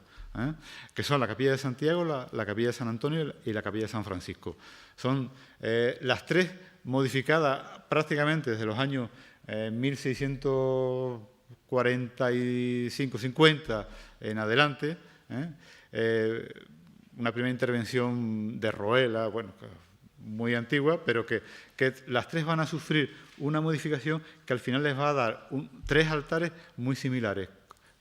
que son la Capilla de Santiago, la Capilla de San Antonio y la Capilla de San Francisco. Son las 3 modificadas prácticamente desde los años 1645-50 en adelante. Una primera intervención de Roela, bueno, muy antigua, pero que las 3 van a sufrir una modificación que al final les va a dar 3 altares muy similares,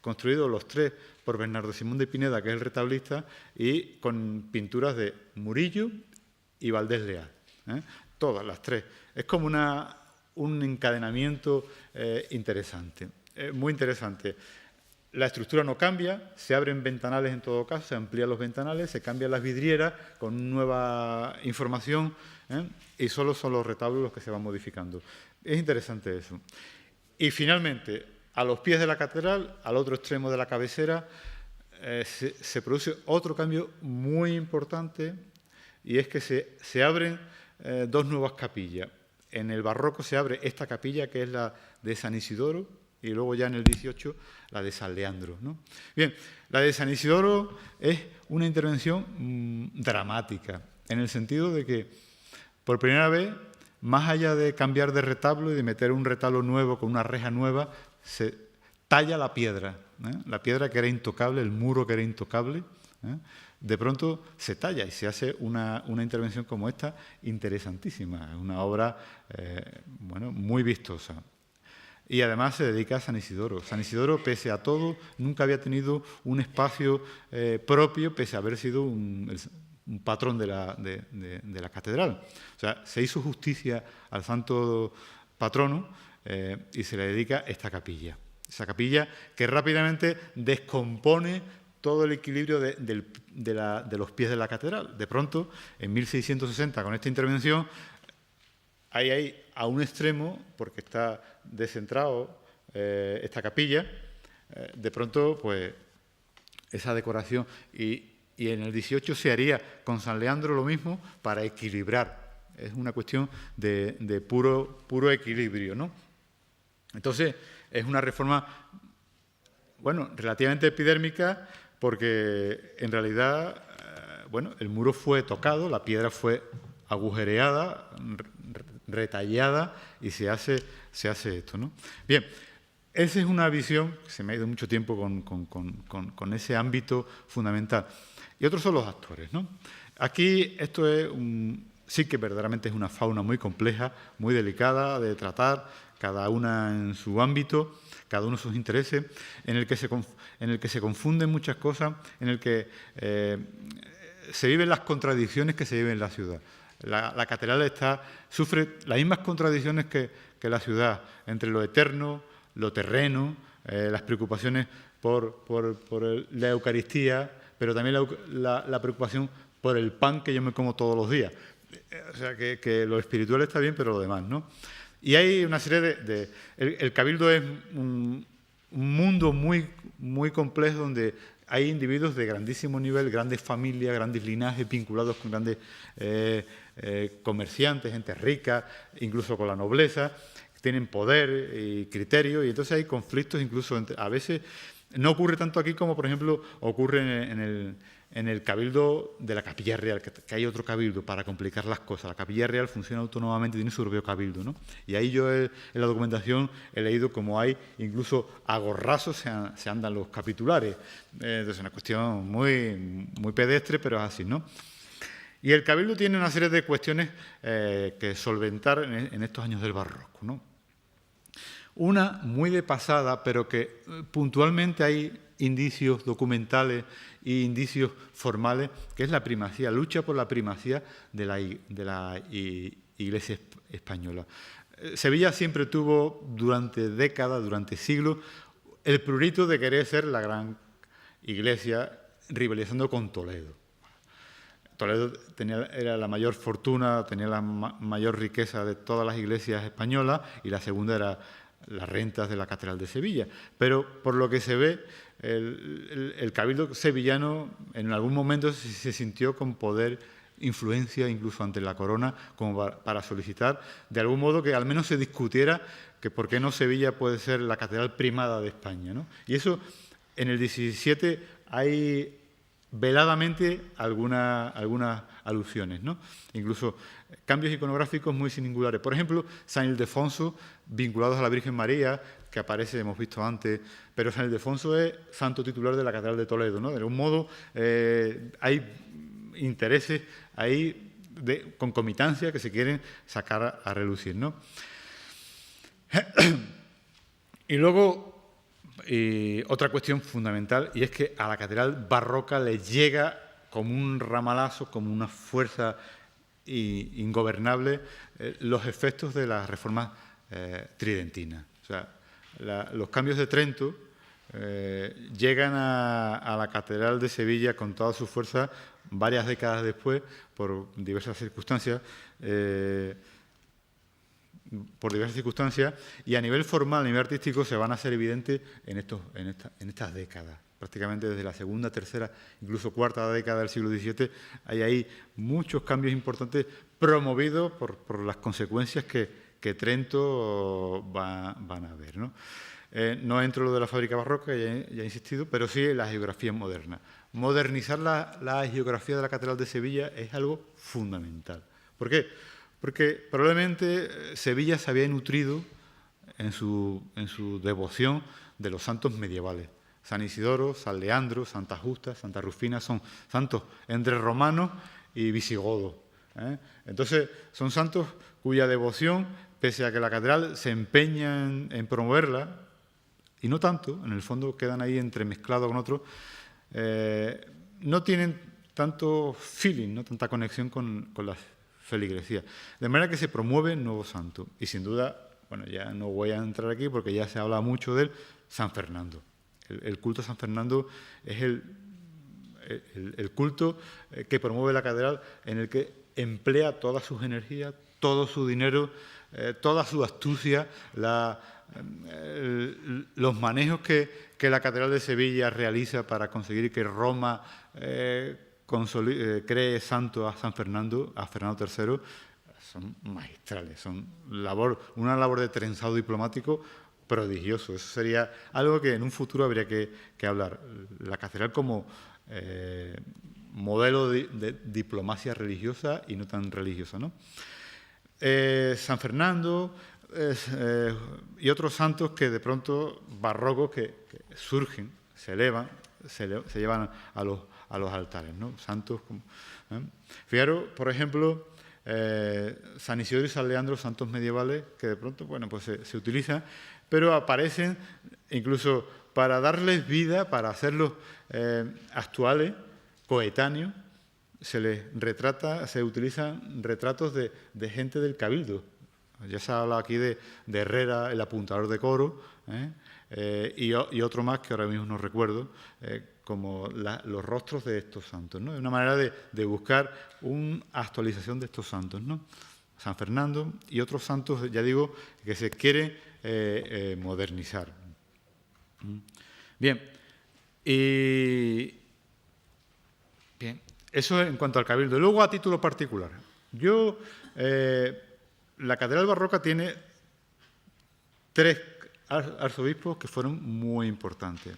construidos los 3 por Bernardo Simón de Pineda, que es el retablista, y con pinturas de Murillo y Valdés Leal. Todas las 3. Es como un encadenamiento interesante, muy interesante. La estructura no cambia, se abren ventanales en todo caso, se amplían los ventanales, se cambian las vidrieras con nueva información y solo son los retablos los que se van modificando. Es interesante eso. Y finalmente, a los pies de la catedral, al otro extremo de la cabecera, se produce otro cambio muy importante y es que se abren 2 nuevas capillas. En el barroco se abre esta capilla, que es la de San Isidoro, y luego ya en el 18 la de San Leandro, ¿no? Bien, la de San Isidoro es una intervención dramática, en el sentido de que, por primera vez, más allá de cambiar de retablo y de meter un retablo nuevo con una reja nueva, se talla la piedra que era intocable, el muro que era intocable, de pronto se talla y se hace una intervención como esta interesantísima, una obra bueno, muy vistosa. Y además se dedica a San Isidoro. San Isidoro, pese a todo, nunca había tenido un espacio propio, pese a haber sido un patrón de la catedral. O sea, se hizo justicia al santo patrono y se le dedica esta capilla. Esa capilla que rápidamente descompone todo el equilibrio de los pies de la catedral. De pronto, en 1660, con esta intervención, hay a un extremo, porque está descentrado esta capilla, de pronto, pues, esa decoración. Y en el 18 se haría con San Leandro lo mismo para equilibrar. Es una cuestión de puro equilibrio, ¿no? Entonces, es una reforma, bueno, relativamente epidérmica, porque en realidad, bueno, el muro fue tocado, la piedra fue agujereada, retallada, y se hace esto, ¿no? Bien, esa es una visión, se me ha ido mucho tiempo con ese ámbito fundamental. Y otros son los actores, ¿no? Aquí esto es sí que verdaderamente es una fauna muy compleja, muy delicada de tratar, cada una en su ámbito, cada uno sus intereses, en el que se confunden muchas cosas, en el que se viven las contradicciones que se viven en la ciudad. La catedral sufre las mismas contradicciones que la ciudad, entre lo eterno, lo terreno, las preocupaciones por la Eucaristía, pero también la preocupación por el pan que yo me como todos los días. O sea, que lo espiritual está bien, pero lo demás, ¿no? Y hay una serie el cabildo es un mundo muy, muy complejo donde hay individuos de grandísimo nivel, grandes familias, grandes linajes vinculados con grandes comerciantes, gente rica, incluso con la nobleza, que tienen poder y criterio, y entonces hay conflictos incluso a veces. No ocurre tanto aquí como, por ejemplo, ocurre en el cabildo de la Capilla Real, que hay otro cabildo para complicar las cosas. La Capilla Real funciona autónomamente, tiene su propio cabildo, ¿no? Y ahí yo en la documentación he leído como hay, incluso a gorrazos se andan los capitulares. Entonces es una cuestión muy, muy pedestre, pero es así, ¿no? Y el Cabildo tiene una serie de cuestiones que solventar en estos años del barroco, ¿no? Una muy de pasada, pero que puntualmente hay indicios documentales e indicios formales, que es la primacía, lucha por la primacía de la Iglesia española. Sevilla siempre tuvo durante décadas, durante siglos, el prurito de querer ser la gran iglesia, rivalizando con Toledo. Toledo era la mayor fortuna, tenía la mayor riqueza de todas las iglesias españolas, y la segunda era las rentas de la Catedral de Sevilla. Pero por lo que se ve, el cabildo sevillano en algún momento se sintió con poder, influencia incluso ante la corona, como para solicitar de algún modo que al menos se discutiera que por qué no Sevilla puede ser la catedral primada de España, ¿no? Y eso en el 17 hay veladamente algunas alusiones, ¿no? Incluso cambios iconográficos muy singulares. Por ejemplo, San Ildefonso, vinculados a la Virgen María, que aparece, hemos visto antes, pero San Ildefonso es santo titular de la Catedral de Toledo, ¿no? De algún modo hay intereses ahí de concomitancia que se quieren sacar a relucir, ¿no? Y luego, otra cuestión fundamental, y es que a la catedral barroca le llega como un ramalazo, como una fuerza ingobernable, los efectos de la reforma tridentina. O sea, los cambios de Trento llegan a la catedral de Sevilla con toda su fuerza varias décadas después, por diversas circunstancias, y a nivel formal, a nivel artístico, se van a hacer evidentes en estas décadas. Prácticamente desde la segunda, tercera, incluso cuarta década del siglo XVII, hay ahí muchos cambios importantes promovidos por las consecuencias que Trento van a ver, ¿no? No entro en lo de la fábrica barroca, ya he insistido, pero sí en la geografía moderna. Modernizar la geografía de la Catedral de Sevilla es algo fundamental. ¿Por qué? Porque probablemente Sevilla se había nutrido en su devoción de los santos medievales. San Isidoro, San Leandro, Santa Justa, Santa Rufina son santos entre romanos y visigodos, ¿eh? Entonces, son santos cuya devoción, pese a que la catedral se empeña en promoverla, y no tanto, en el fondo quedan ahí entremezclados con otros, no tienen tanto feeling, no tanta conexión con las feligresía. De manera que se promueve nuevo santo. Y sin duda, bueno, ya no voy a entrar aquí porque ya se habla mucho de él, San Fernando. El culto a San Fernando es el culto que promueve la catedral, en el que emplea todas sus energías, todo su dinero, toda su astucia, los manejos que la catedral de Sevilla realiza para conseguir que Roma cree santo a San Fernando, a Fernando III, son magistrales, son una labor de trenzado diplomático prodigioso. Eso sería algo que en un futuro habría que hablar. La catedral como modelo de diplomacia religiosa y no tan religiosa, ¿no? San Fernando y otros santos que de pronto barrocos que surgen, se elevan, se llevan a los altares, ¿no? Santos como, Fijaros, por ejemplo, San Isidoro y San Leandro, santos medievales que de pronto, bueno, pues se utilizan, pero aparecen incluso para darles vida, para hacerlos actuales, coetáneos. Se les retrata, se utilizan retratos de gente del Cabildo. Ya se ha hablado aquí de Herrera, el apuntador de coro, y otro más que ahora mismo no recuerdo, como los rostros de estos santos, ¿no? Es una manera de buscar una actualización de estos santos, ¿no? San Fernando y otros santos, ya digo, que se quieren modernizar. Bien, bien, eso en cuanto al Cabildo. Luego, a título particular. La Catedral Barroca tiene 3 arzobispos que fueron muy importantes.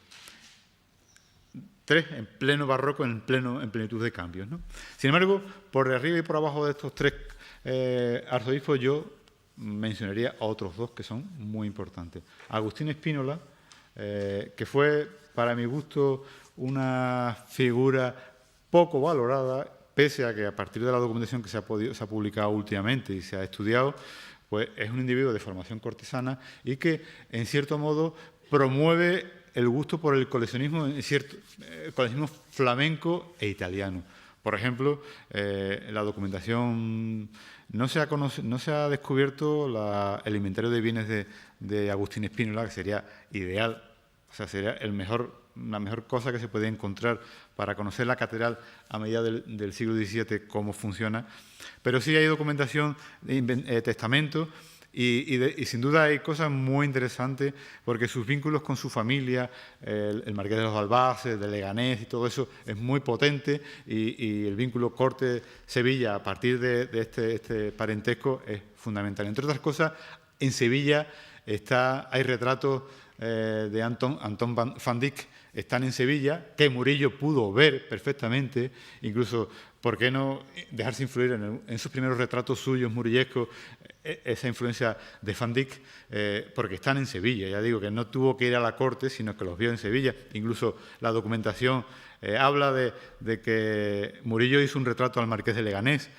3 en pleno barroco, en plenitud de cambios, ¿no? Sin embargo, por arriba y por abajo de estos 3 arzobispos yo mencionaría a otros 2 que son muy importantes. Agustín Spínola, que fue, para mi gusto, una figura poco valorada, pese a que a partir de la documentación que se ha publicado últimamente y se ha estudiado, pues es un individuo de formación cortesana y que, en cierto modo, promueve el gusto por el coleccionismo, el coleccionismo flamenco e italiano. Por ejemplo, en la documentación no se ha descubierto el inventario de bienes de Agustín Spínola, que sería ideal, o sea, sería la mejor cosa que se puede encontrar para conocer la catedral a mediados del siglo XVII, cómo funciona. Pero sí hay documentación de testamentos y sin duda hay cosas muy interesantes porque sus vínculos con su familia, el Marqués de los Albaces, de Leganés y todo eso es muy potente y el vínculo Corte-Sevilla a partir de este parentesco es fundamental. Entre otras cosas, en Sevilla hay retratos de Anton van Dyck, están en Sevilla, que Murillo pudo ver perfectamente, incluso, ¿por qué no dejarse influir en sus primeros retratos suyos murillescos, esa influencia de Van Dyck, porque están en Sevilla? Ya digo que no tuvo que ir a la corte, sino que los vio en Sevilla. Incluso la documentación habla de que Murillo hizo un retrato al Marqués de Leganés.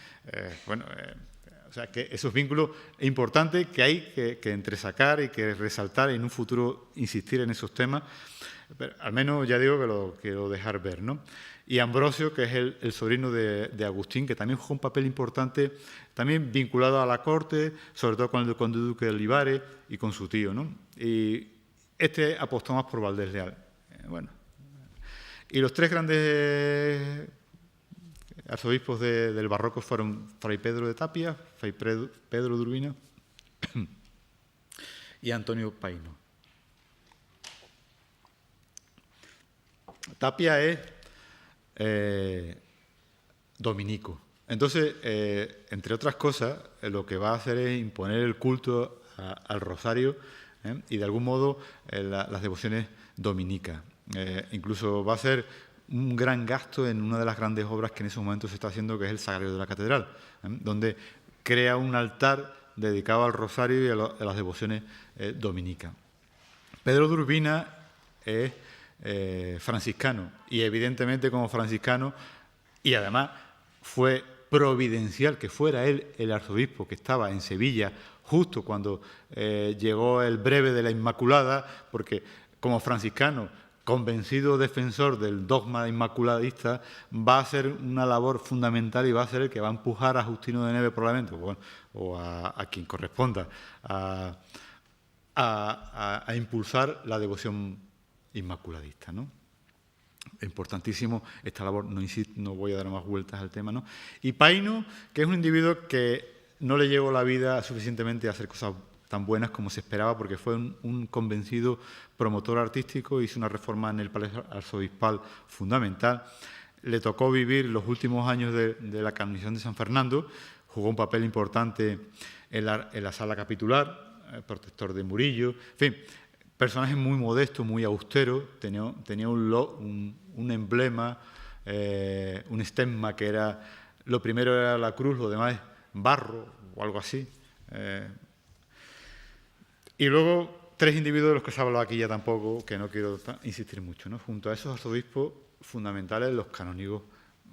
O sea, que esos vínculos importantes que hay que entresacar y que resaltar y en un futuro insistir en esos temas. Pero al menos ya digo que lo quiero dejar ver, ¿no? Y Ambrosio, que es el sobrino de Agustín, que también jugó un papel importante, también vinculado a la corte, sobre todo con el conde duque de Olivares y con su tío, ¿no? Y este apostó más por Valdés Leal. Y los tres grandes arzobispos del barroco fueron Fray Pedro de Tapia, Fray Pedro de Urbina y Antonio Paino. Tapia es dominico. Entonces, entre otras cosas, lo que va a hacer es imponer el culto al rosario y, de algún modo, las devociones dominicas. Incluso va a ser un gran gasto en una de las grandes obras que en ese momento se está haciendo, que es el Sagrario de la Catedral, donde crea un altar dedicado al rosario y a las devociones dominicas. Pedro de Urbina es franciscano y evidentemente como franciscano, y además fue providencial que fuera él el arzobispo que estaba en Sevilla justo cuando llegó el breve de la Inmaculada, porque como franciscano convencido defensor del dogma inmaculadista va a ser una labor fundamental y va a ser el que va a empujar a Justino de Neve probablemente, o a quien corresponda a impulsar la devoción inmaculadista, ¿no? Importantísimo esta labor, no voy a dar más vueltas al tema, ¿no? Y Paino, que es un individuo que no le llevó la vida suficientemente a hacer cosas tan buenas como se esperaba, porque fue un convencido promotor artístico, hizo una reforma en el Palacio Arzobispal fundamental, le tocó vivir los últimos años de la canonización de San Fernando, jugó un papel importante en la sala capitular, protector de Murillo, en fin, personaje muy modesto, muy austero, tenía un emblema, un estigma que era, lo primero era la cruz, lo demás es barro o algo así. Y luego, tres individuos de los que se ha hablado aquí ya tampoco, que no quiero insistir mucho, ¿no? Junto a esos arzobispos fundamentales, los canónigos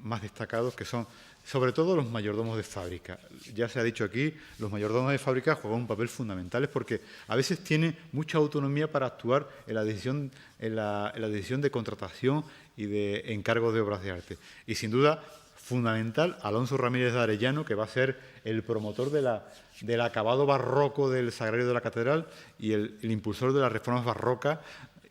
más destacados, que son sobre todo los mayordomos de fábrica. Ya se ha dicho aquí, los mayordomos de fábrica juegan un papel fundamental porque a veces tienen mucha autonomía para actuar en la decisión de contratación y de encargos de obras de arte. Y sin duda, fundamental, Alonso Ramírez de Arellano, que va a ser el promotor del acabado barroco del Sagrario de la Catedral y el impulsor de las reformas barrocas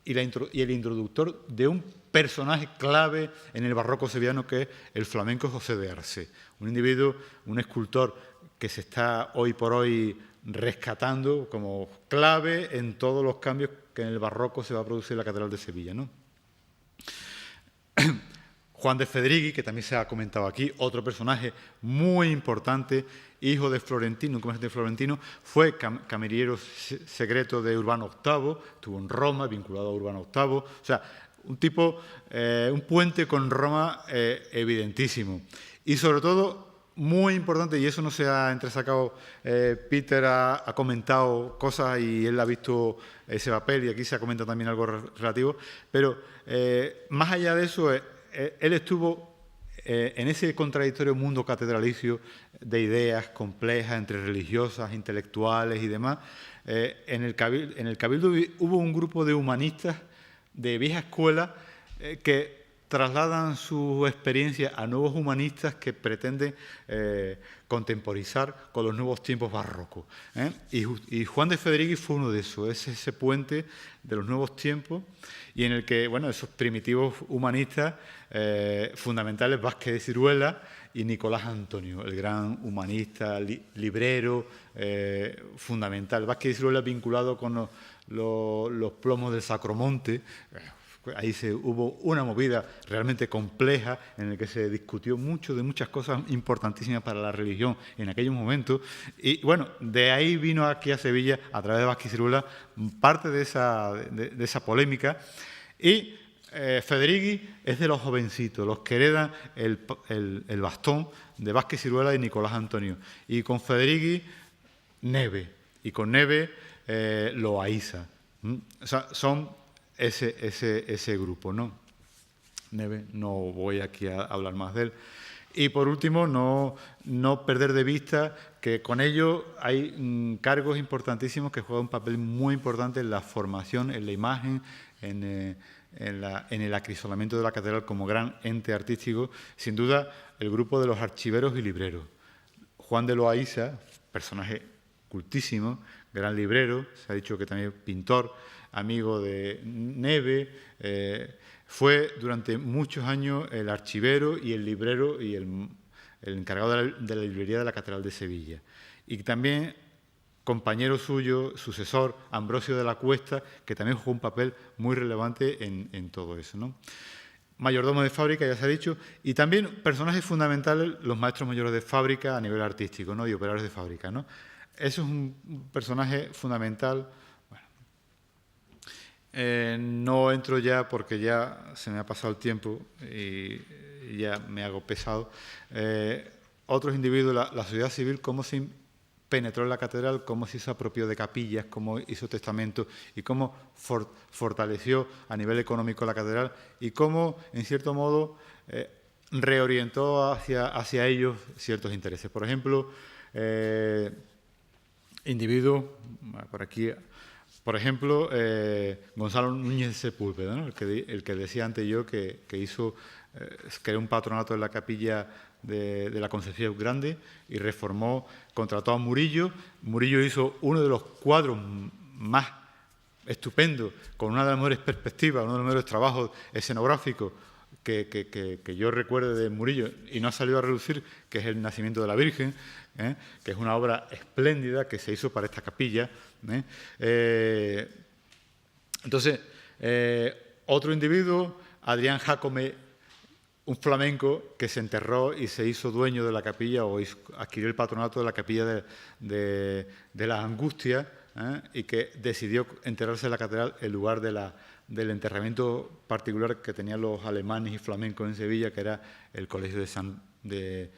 y el introductor de un personaje clave en el barroco sevillano, que es el flamenco José de Arce, un individuo, un escultor que se está hoy por hoy rescatando como clave en todos los cambios que en el barroco se va a producir en la Catedral de Sevilla, ¿no? Juan de Federighi, que también se ha comentado aquí, otro personaje muy importante, hijo de Florentino, un comerciante florentino, fue cameriero secreto de Urbano VIII, estuvo en Roma, vinculado a Urbano VIII, o sea, un tipo, un puente con Roma evidentísimo. Y sobre todo, muy importante, y eso no se ha entresacado, Peter ha comentado cosas y él ha visto ese papel, y aquí se ha comentado también algo relativo, pero más allá de eso, él estuvo en ese contradictorio mundo catedralicio de ideas complejas entre religiosas, intelectuales y demás, en el Cabildo hubo un grupo de humanistas de vieja escuela que trasladan su experiencia a nuevos humanistas que pretenden contemporizar con los nuevos tiempos barrocos. Y Juan de Federighi fue uno de esos, es ese puente de los nuevos tiempos, y en el que, bueno, esos primitivos humanistas fundamentales, Vázquez de Ciruela y Nicolás Antonio, el gran humanista, librero, fundamental. Vázquez de Ciruela vinculado con los plomos del Sacromonte. Ahí hubo una movida realmente compleja en la que se discutió mucho de muchas cosas importantísimas para la religión en aquellos momentos. Y bueno, de ahí vino aquí a Sevilla, a través de Vázquez y Ciruela, parte de esa polémica. Y Federighi es de los jovencitos, los que heredan el bastón de Vázquez y Ciruela y Nicolás Antonio. Y con Federighi, Neve. Y con Neve, Loaiza. O sea, son ese grupo, ¿no? Neve, no voy aquí a hablar más de él. Y por último, no perder de vista que con ello hay cargos importantísimos que juegan un papel muy importante en la formación, en la imagen, en el acrisolamiento de la catedral como gran ente artístico. Sin duda, el grupo de los archiveros y libreros. Juan de Loaiza, personaje cultísimo, gran librero, se ha dicho que también pintor, amigo de Neve, fue durante muchos años el archivero y el librero y el encargado de la librería de la Catedral de Sevilla. Y también compañero suyo, sucesor, Ambrosio de la Cuesta, que también jugó un papel muy relevante en todo eso, ¿no? Mayordomo de fábrica, ya se ha dicho, y también personajes fundamentales, los maestros mayores de fábrica a nivel artístico, ¿no? Y operarios de fábrica, ¿no? Eso es un personaje fundamental. No entro ya porque ya se me ha pasado el tiempo y ya me hago pesado. Otros individuos, la sociedad civil, cómo se penetró en la catedral, cómo se apropió de capillas, cómo hizo testamento y cómo fortaleció a nivel económico la catedral y cómo, en cierto modo, reorientó hacia ellos ciertos intereses. Por ejemplo, individuos, por aquí... Por ejemplo, Gonzalo Núñez de Sepúlveda, ¿no? el que decía antes yo que creó un patronato en la capilla de la Concepción Grande y reformó, contrató a Murillo. Murillo hizo uno de los cuadros más estupendos, con una de las mejores perspectivas, uno de los mejores trabajos escenográficos que yo recuerdo de Murillo y no ha salido a relucir, que es el Nacimiento de la Virgen, que es una obra espléndida que se hizo para esta capilla. Entonces, otro individuo, Adrián Jácome, un flamenco que se enterró y se hizo dueño de la capilla o adquirió el patronato de la capilla de las Angustias, y que decidió enterrarse en la catedral en lugar del enterramiento particular que tenían los alemanes y flamencos en Sevilla, que era el colegio de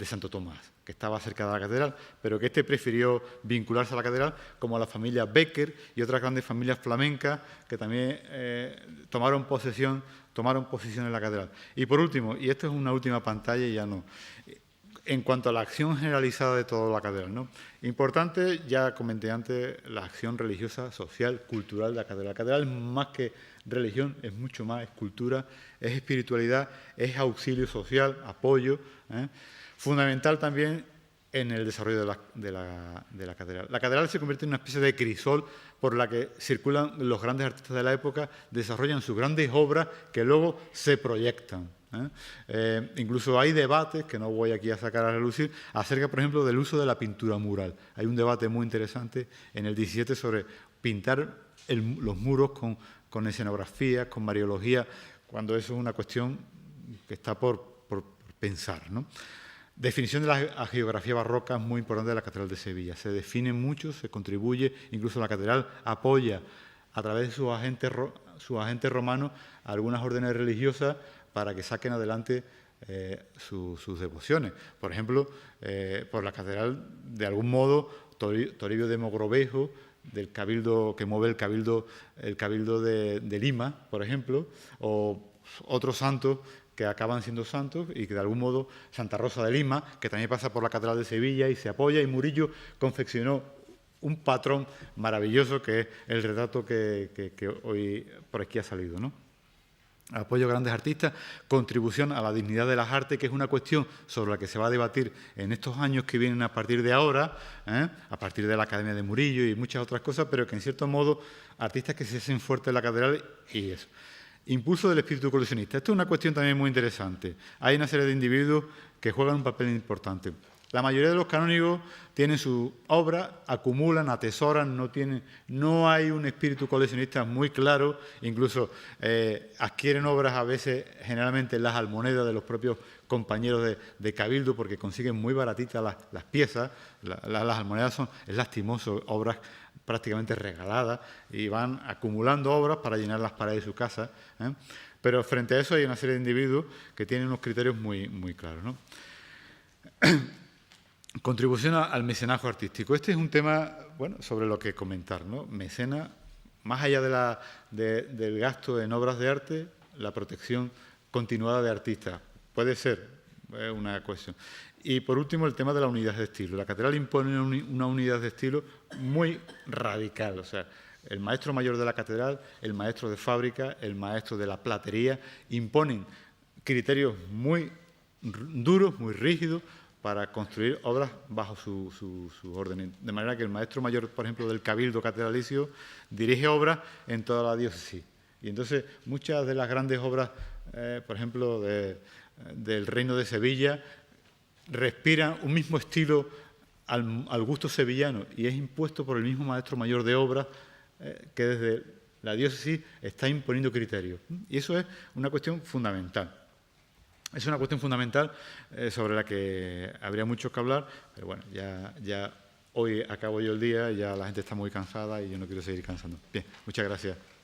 Santo Tomás, que estaba cerca de la catedral, pero que prefirió vincularse a la catedral, como a la familia Becker y otras grandes familias flamencas que también tomaron posición en la catedral. Y por último, y esto es una última pantalla y ya no, en cuanto a la acción generalizada de toda la catedral, ¿no? Importante, ya comenté antes, la acción religiosa, social, cultural de la catedral. La catedral es más que religión, es mucho más, es cultura, es espiritualidad, es auxilio social, apoyo, fundamental también en el desarrollo de la catedral. La catedral se convierte en una especie de crisol por la que circulan los grandes artistas de la época, desarrollan sus grandes obras que luego se proyectan. Incluso hay debates, que no voy aquí a sacar a relucir, acerca, por ejemplo, del uso de la pintura mural. Hay un debate muy interesante en el 17 sobre pintar los muros con escenografía, con mariología, cuando eso es una cuestión que está por pensar, ¿no? Definición de la geografía barroca es muy importante de la Catedral de Sevilla. Se define mucho, se contribuye, incluso la catedral apoya a través de sus agentes romanos a algunas órdenes religiosas para que saquen adelante sus devociones. Por ejemplo, por la catedral, de algún modo, Toribio de Mogrovejo, del cabildo que mueve el cabildo de Lima, por ejemplo, o otros santos que acaban siendo santos y que de algún modo Santa Rosa de Lima, que también pasa por la Catedral de Sevilla y se apoya, y Murillo confeccionó un patrón maravilloso que es el retrato que hoy por aquí ha salido, ¿no? Apoyo a grandes artistas, contribución a la dignidad de las artes, que es una cuestión sobre la que se va a debatir en estos años que vienen a partir de ahora, a partir de la Academia de Murillo y muchas otras cosas, pero que en cierto modo artistas que se hacen fuertes en la catedral y eso. Impulso del espíritu coleccionista. Esto es una cuestión también muy interesante. Hay una serie de individuos que juegan un papel importante. La mayoría de los canónigos tienen su obra, acumulan, atesoran, no hay un espíritu coleccionista muy claro, incluso adquieren obras a veces, generalmente en las almonedas de los propios compañeros de Cabildo, porque consiguen muy baratitas las piezas, las almonedas es lastimoso, obras prácticamente regaladas, y van acumulando obras para llenar las paredes de su casa, ¿eh? Pero frente a eso hay una serie de individuos que tienen unos criterios muy, muy claros, ¿no? Contribución al mecenazgo artístico. Este es un tema, bueno, sobre lo que comentar, ¿no? Mecena, más allá del gasto en obras de arte, la protección continuada de artistas. Puede ser una cuestión. Y, por último, el tema de la unidad de estilo. La catedral impone una unidad de estilo muy radical. O sea, el maestro mayor de la catedral, el maestro de fábrica, el maestro de la platería, imponen criterios muy duros, muy rígidos, para construir obras bajo su orden. De manera que el maestro mayor, por ejemplo, del Cabildo Catedralicio, dirige obras en toda la diócesis. Y entonces muchas de las grandes obras, por ejemplo, del Reino de Sevilla, respiran un mismo estilo al gusto sevillano, y es impuesto por el mismo maestro mayor de obras que desde la diócesis está imponiendo criterios. Y eso es una cuestión fundamental. Es una cuestión fundamental sobre la que habría mucho que hablar, pero bueno, ya hoy acabo yo el día, ya la gente está muy cansada y yo no quiero seguir cansando. Bien, muchas gracias.